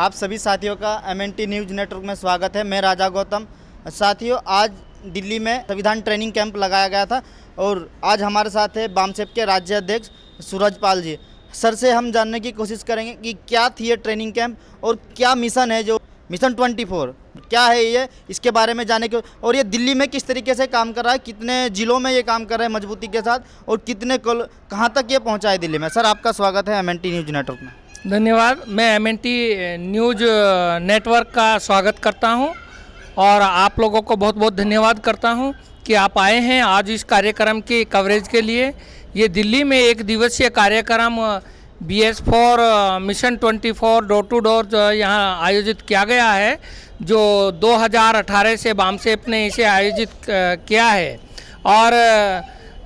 आप सभी साथियों का MNT न्यूज़ नेटवर्क में स्वागत है। मैं राजा गौतम। साथियों, आज दिल्ली में संविधान ट्रेनिंग कैंप लगाया गया था और आज हमारे साथ है बामसेफ के राज्य अध्यक्ष सूरजपाल जी। सर से हम जानने की कोशिश करेंगे कि क्या थी ये ट्रेनिंग कैंप और क्या मिशन है, जो मिशन 24 क्या है ये, इसके बारे में जाने के, और ये दिल्ली में किस तरीके से काम कर रहा है, कितने ज़िलों में ये काम कर रहा है मजबूती के साथ और कितने कहाँ तक ये पहुँचा है दिल्ली में। सर, आपका स्वागत है MNT न्यूज़ नेटवर्क में। धन्यवाद। मैं MNT न्यूज़ नेटवर्क का स्वागत करता हूं और आप लोगों को बहुत बहुत धन्यवाद करता हूं कि आप आए हैं आज इस कार्यक्रम की कवरेज के लिए। ये दिल्ली में एक दिवसीय कार्यक्रम BS4 mission 24 door to door यहाँ आयोजित किया गया है, जो 2018 से बामसेफ ने इसे आयोजित किया है। और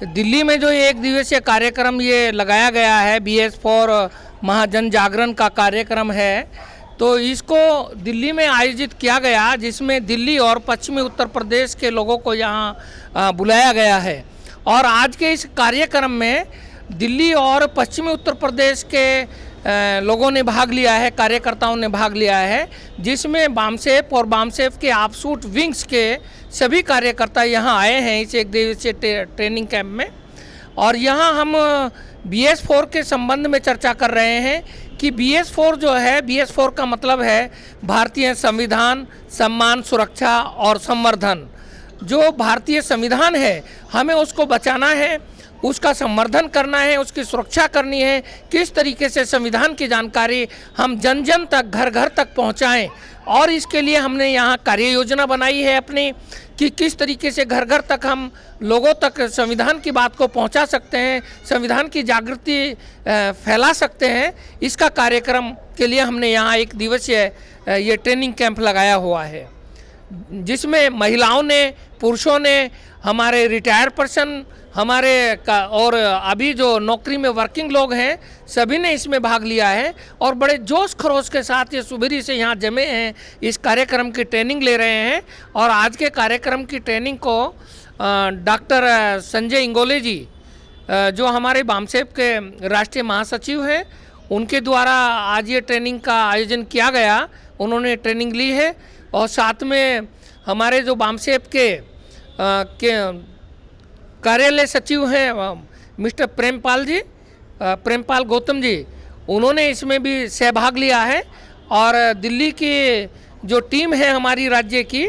दिल्ली में जो एक दिवसीय कार्यक्रम ये लगाया गया है, BS4 महाजन जागरण का कार्यक्रम है, तो इसको दिल्ली में आयोजित किया गया, जिसमें दिल्ली और पश्चिमी उत्तर प्रदेश के लोगों को यहाँ बुलाया गया है। और आज के इस कार्यक्रम में दिल्ली और पश्चिमी उत्तर प्रदेश के लोगों ने भाग लिया है, कार्यकर्ताओं ने भाग लिया है, जिसमें बामसेफ और बामसेफ के ऑफशूट विंग्स के सभी कार्यकर्ता यहाँ आए हैं इस एक दिवसीय ट्रेनिंग कैंप में। और यहाँ हम BS4 के संबंध में चर्चा कर रहे हैं कि BS4 जो है, BS4 का मतलब है भारतीय संविधान, सम्मान, सुरक्षा और संवर्धन। जो भारतीय संविधान है, हमें उसको बचाना है, उसका संवर्धन करना है, उसकी सुरक्षा करनी है। किस तरीके से संविधान की जानकारी हम जन जन तक, घर घर तक पहुंचाएं, और इसके लिए हमने यहाँ कार्य योजना बनाई है अपनी, कि किस तरीके से घर घर तक हम लोगों तक संविधान की बात को पहुंचा सकते हैं, संविधान की जागृति फैला सकते हैं। इसका कार्यक्रम के लिए हमने यहाँ एक दिवसीय ये ट्रेनिंग कैंप लगाया हुआ है, जिसमें महिलाओं ने, पुरुषों ने, हमारे रिटायर्ड पर्सन, हमारे और अभी जो नौकरी में वर्किंग लोग हैं, सभी ने इसमें भाग लिया है और बड़े जोश खरोश के साथ ये सुबेरे से यहाँ जमे हैं, इस कार्यक्रम की ट्रेनिंग ले रहे हैं। और आज के कार्यक्रम की ट्रेनिंग को डॉक्टर संजय इंगोले जी, जो हमारे बामसेफ के राष्ट्रीय महासचिव हैं, उनके द्वारा आज ये ट्रेनिंग का आयोजन किया गया। उन्होंने ट्रेनिंग ली है और साथ में हमारे जो बामसेफ के कार्यालय सचिव हैं मिस्टर प्रेमपाल गौतम जी, उन्होंने इसमें भी सहभाग लिया है। और दिल्ली की जो टीम है हमारी राज्य की,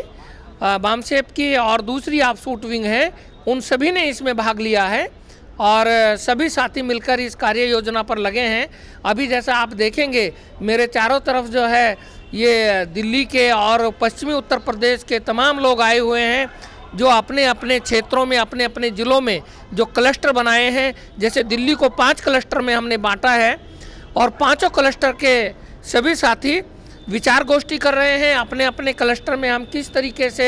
बामसेफ की और दूसरी ऑफशूट विंग है, उन सभी ने इसमें भाग लिया है और सभी साथी मिलकर इस कार्य योजना पर लगे हैं। अभी जैसा आप देखेंगे मेरे चारों तरफ जो है, ये दिल्ली के और पश्चिमी उत्तर प्रदेश के तमाम लोग आए हुए हैं, जो अपने अपने क्षेत्रों में, अपने अपने ज़िलों में जो क्लस्टर बनाए हैं। जैसे दिल्ली को 5 क्लस्टर में हमने बांटा है और पांचों क्लस्टर के सभी साथी विचार गोष्ठी कर रहे हैं अपने अपने क्लस्टर में हम किस तरीके से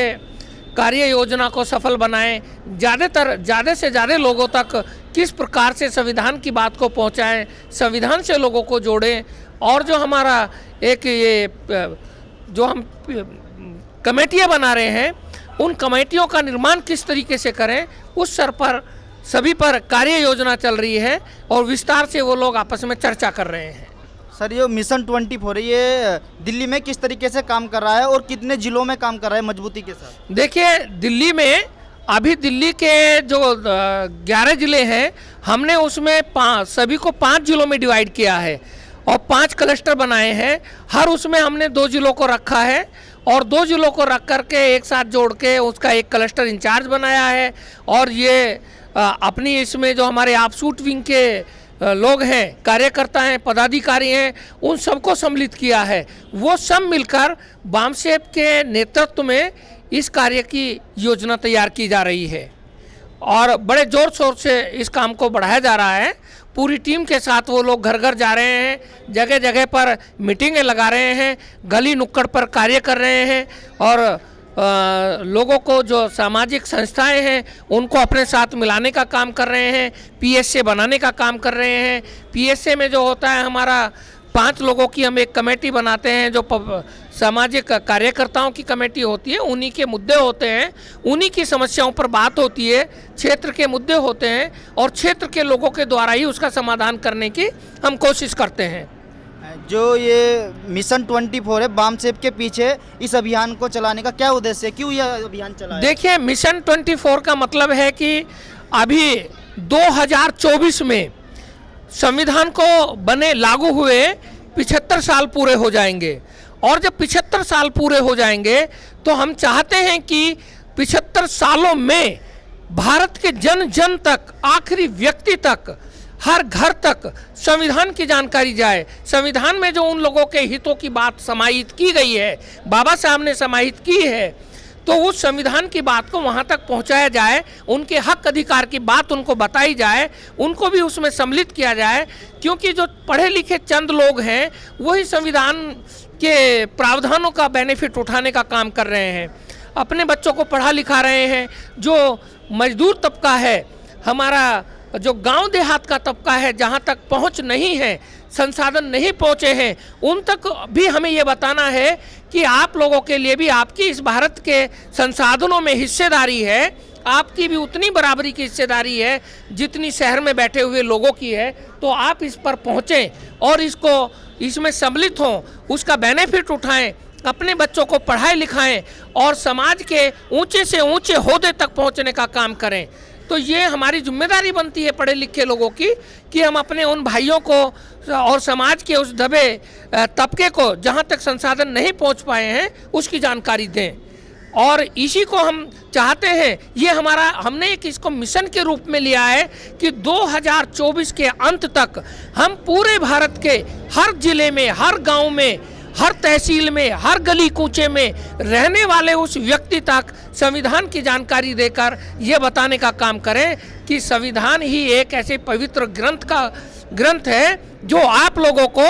कार्य योजना को सफल बनाएं, ज़्यादा से ज़्यादा लोगों तक किस प्रकार से संविधान की बात को पहुंचाएं, संविधान से लोगों को जोड़ें। और जो हमारा एक ये जो हम कमेटियाँ बना रहे हैं, उन कमेटियों का निर्माण किस तरीके से करें, उस स्तर पर सभी पर कार्य योजना चल रही है और विस्तार से वो लोग आपस में चर्चा कर रहे हैं। सर, ये मिशन 24 ये दिल्ली में किस तरीके से काम कर रहा है और कितने ज़िलों में काम कर रहा है मजबूती के साथ? देखिए, दिल्ली में अभी दिल्ली के जो 11 ज़िले हैं, हमने उसमें सभी को 5 ज़िलों में डिवाइड किया है और 5 क्लस्टर बनाए हैं। हर उसमें हमने 2 ज़िलों को रखा है और 2 ज़िलों को रख करके एक साथ जोड़ के उसका एक क्लस्टर इंचार्ज बनाया है। और ये अपनी इसमें जो हमारे ऑफशूट विंग के लोग हैं, कार्यकर्ता हैं, पदाधिकारी हैं, उन सबको सम्मिलित किया है। वो सब मिलकर बामसेफ के नेतृत्व में इस कार्य की योजना तैयार की जा रही है और बड़े जोर शोर से इस काम को बढ़ाया जा रहा है। पूरी टीम के साथ वो लोग घर घर जा रहे हैं, जगह जगह पर मीटिंगें लगा रहे हैं, गली नुक्कड़ पर कार्य कर रहे हैं और लोगों को, जो सामाजिक संस्थाएं हैं, उनको अपने साथ मिलाने का काम कर रहे हैं, PSA बनाने का काम कर रहे हैं। PSA में जो होता है, हमारा 5 लोगों की हम एक कमेटी बनाते हैं, जो सामाजिक कार्यकर्ताओं की कमेटी होती है। उन्हीं के मुद्दे होते हैं, उन्हीं की समस्याओं पर बात होती है, क्षेत्र के मुद्दे होते हैं और क्षेत्र के लोगों के द्वारा ही उसका समाधान करने की हम कोशिश करते हैं। जो ये मिशन 24 है बामसेप के पीछे इस अभियान को चलाने का क्या उद्देश्य है, क्यों यह अभियान चलाया? देखिए, मिशन 24 का मतलब है कि अभी 2024 में संविधान को बने लागू हुए 75 साल पूरे हो जाएंगे, और जब 75 साल पूरे हो जाएंगे तो हम चाहते हैं कि 75 सालों में भारत के जन जन तक, आखिरी व्यक्ति तक, हर घर तक संविधान की जानकारी जाए। संविधान में जो उन लोगों के हितों की बात समाहित की गई है, बाबा साहब ने समाहित की है, तो उस संविधान की बात को वहाँ तक पहुँचाया जाए, उनके हक अधिकार की बात उनको बताई जाए, उनको भी उसमें सम्मिलित किया जाए। क्योंकि जो पढ़े लिखे चंद लोग हैं वही संविधान के प्रावधानों का बेनिफिट उठाने का काम कर रहे हैं, अपने बच्चों को पढ़ा लिखा रहे हैं। जो मजदूर तबका है, हमारा जो गांव देहात का तबका है, जहां तक पहुंच नहीं है, संसाधन नहीं पहुंचे हैं, उन तक भी हमें ये बताना है कि आप लोगों के लिए भी आपकी इस भारत के संसाधनों में हिस्सेदारी है, आपकी भी उतनी बराबरी की हिस्सेदारी है जितनी शहर में बैठे हुए लोगों की है। तो आप इस पर पहुँचें और इसमें सम्मिलित हों, उसका बेनिफिट उठाएं, अपने बच्चों को पढ़ाएं लिखाएं और समाज के ऊंचे से ऊंचे ओहदे तक पहुंचने का काम करें। तो ये हमारी जिम्मेदारी बनती है पढ़े लिखे लोगों की कि हम अपने उन भाइयों को और समाज के उस दबे तबके को, जहाँ तक संसाधन नहीं पहुँच पाए हैं, उसकी जानकारी दें। और इसी को हम चाहते हैं, ये हमने एक इसको मिशन के रूप में लिया है कि 2024 के अंत तक हम पूरे भारत के हर जिले में, हर गांव में, हर तहसील में, हर गली कूचे में रहने वाले उस व्यक्ति तक संविधान की जानकारी देकर ये बताने का काम करें कि संविधान ही एक ऐसे पवित्र ग्रंथ है जो आप लोगों को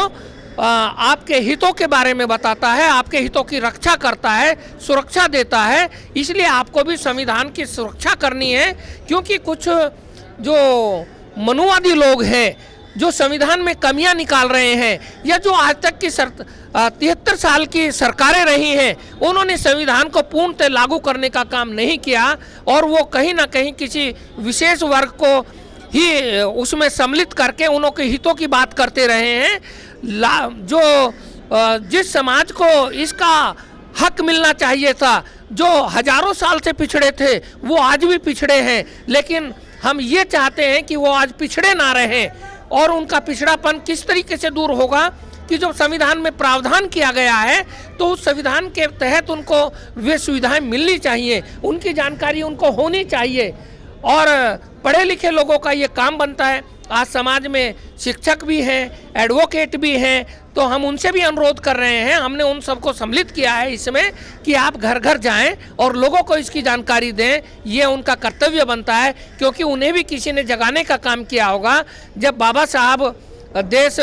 आपके हितों के बारे में बताता है, आपके हितों की रक्षा करता है, सुरक्षा देता है। इसलिए आपको भी संविधान की सुरक्षा करनी है, क्योंकि कुछ जो मनुवादी लोग हैं जो संविधान में कमियां निकाल रहे हैं, या जो आज तक की 73 साल की सरकारें रही हैं, उन्होंने संविधान को पूर्णतः लागू करने का काम नहीं किया और वो कहीं ना कहीं किसी विशेष वर्ग को ही उसमें सम्मिलित करके उन्हों के हितों की बात करते रहे हैं। जो जिस समाज को इसका हक मिलना चाहिए था, जो हजारों साल से पिछड़े थे, वो आज भी पिछड़े हैं, लेकिन हम ये चाहते हैं कि वो आज पिछड़े ना रहें। और उनका पिछड़ापन किस तरीके से दूर होगा कि जो संविधान में प्रावधान किया गया है, तो उस संविधान के तहत उनको वे सुविधाएं मिलनी चाहिए, उनकी जानकारी उनको होनी चाहिए। और पढ़े लिखे लोगों का ये काम बनता है। आज समाज में शिक्षक भी हैं, एडवोकेट भी हैं, तो हम उनसे भी अनुरोध कर रहे हैं, हमने उन सबको सम्मिलित किया है इसमें कि आप घर घर जाएं और लोगों को इसकी जानकारी दें। ये उनका कर्तव्य बनता है, क्योंकि उन्हें भी किसी ने जगाने का काम किया होगा। जब बाबा साहब देश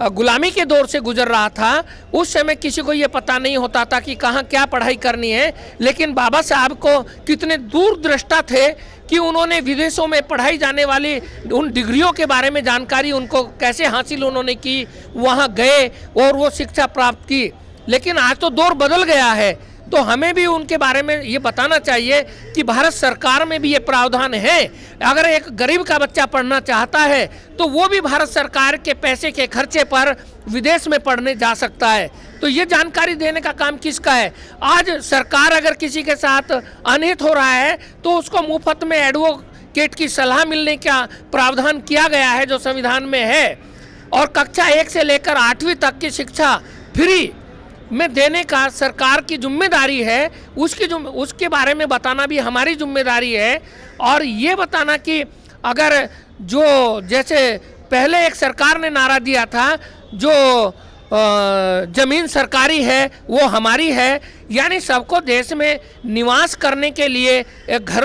गुलामी के दौर से गुजर रहा था, उस समय किसी को ये पता नहीं होता था कि कहाँ क्या पढ़ाई करनी है, लेकिन बाबा साहब को कितने दूरदृष्टा थे कि उन्होंने विदेशों में पढ़ाई जाने वाली उन डिग्रियों के बारे में जानकारी उनको कैसे हासिल उन्होंने की, वहाँ गए और वो शिक्षा प्राप्त की। लेकिन आज तो दौर बदल गया है, तो हमें भी उनके बारे में ये बताना चाहिए कि भारत सरकार में भी ये प्रावधान है। अगर एक गरीब का बच्चा पढ़ना चाहता है तो वो भी भारत सरकार के पैसे के खर्चे पर विदेश में पढ़ने जा सकता है। तो ये जानकारी देने का काम किसका है? आज सरकार अगर किसी के साथ अनहित हो रहा है तो उसको मुफ्त में एडवोकेट की सलाह मिलने का प्रावधान किया गया है जो संविधान में है। और कक्षा 1 से लेकर 8वीं तक की शिक्षा फ्री में देने का सरकार की जिम्मेदारी है। उसके बारे में बताना भी हमारी जिम्मेदारी है। और ये बताना कि अगर जो जैसे पहले एक सरकार ने नारा दिया था, जो ज़मीन सरकारी है वो हमारी है, यानी सबको देश में निवास करने के लिए एक घर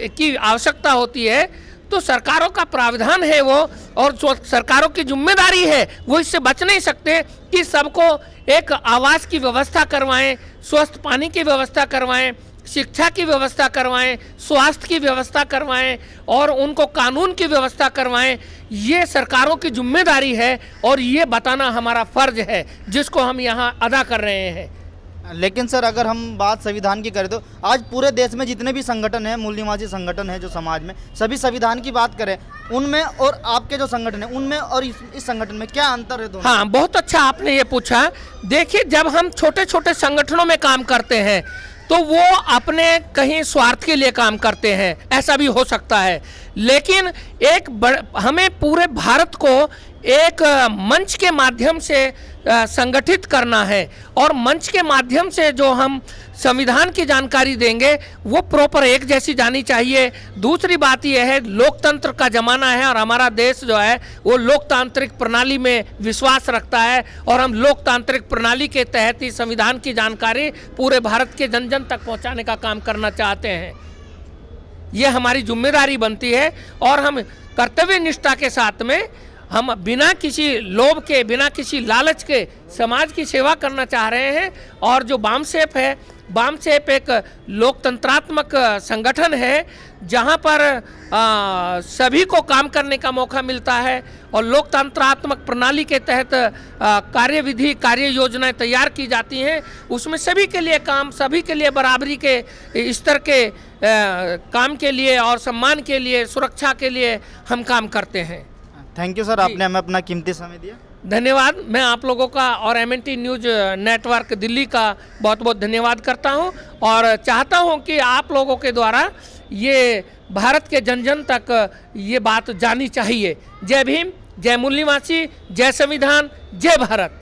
की आवश्यकता होती है, तो सरकारों का प्रावधान है वो, और जो सरकारों की जिम्मेदारी है वो इससे बच नहीं सकते कि सबको एक आवास की व्यवस्था करवाएं, स्वस्थ पानी की व्यवस्था करवाएं, शिक्षा की व्यवस्था करवाएं, स्वास्थ्य की व्यवस्था करवाएं और उनको कानून की व्यवस्था करवाएं। ये सरकारों की जिम्मेदारी है और ये बताना हमारा फर्ज है, जिसको हम यहाँ अदा कर रहे हैं। लेकिन सर अगर हम बात संविधान की करें तो आज पूरे देश में जितने भी संगठन हैं, मूल निवासी संगठन है जो समाज में, सभी संविधान की बात करें उनमें और आपके जो संगठन है उनमें और इस संगठन में क्या अंतर है दोनों? हाँ, बहुत अच्छा आपने ये पूछा। देखिए, जब हम छोटे छोटे संगठनों में काम करते हैं तो वो अपने कहीं स्वार्थ के लिए काम करते हैं, ऐसा भी हो सकता है। लेकिन हमें पूरे भारत को एक मंच के माध्यम से संगठित करना है और मंच के माध्यम से जो हम संविधान की जानकारी देंगे वो प्रॉपर एक जैसी जानी चाहिए। दूसरी बात यह है, लोकतंत्र का ज़माना है और हमारा देश जो है वो लोकतांत्रिक प्रणाली में विश्वास रखता है और हम लोकतांत्रिक प्रणाली के तहत ही संविधान की जानकारी पूरे भारत के जन जन तक पहुंचाने का काम करना चाहते हैं। ये हमारी जिम्मेदारी बनती है और हम कर्तव्य निष्ठा के साथ में हम बिना किसी लोभ के, बिना किसी लालच के समाज की सेवा करना चाह रहे हैं। और जो बामसेफ है, बामसेफ एक लोकतंत्रात्मक संगठन है जहां पर सभी को काम करने का मौका मिलता है और लोकतंत्रात्मक प्रणाली के तहत कार्यविधि, कार्य योजनाएं तैयार की जाती हैं। उसमें सभी के लिए काम, सभी के लिए बराबरी के स्तर के काम के लिए और सम्मान के लिए, सुरक्षा के लिए हम काम करते हैं। थैंक यू सर, आपने हमें अपना कीमती समय दिया। धन्यवाद। मैं आप लोगों का और एमएनटी न्यूज़ नेटवर्क दिल्ली का बहुत बहुत धन्यवाद करता हूं और चाहता हूं कि आप लोगों के द्वारा ये भारत के जन जन तक ये बात जानी चाहिए। जय भीम, जय मूल निवासी, जय संविधान, जय भारत।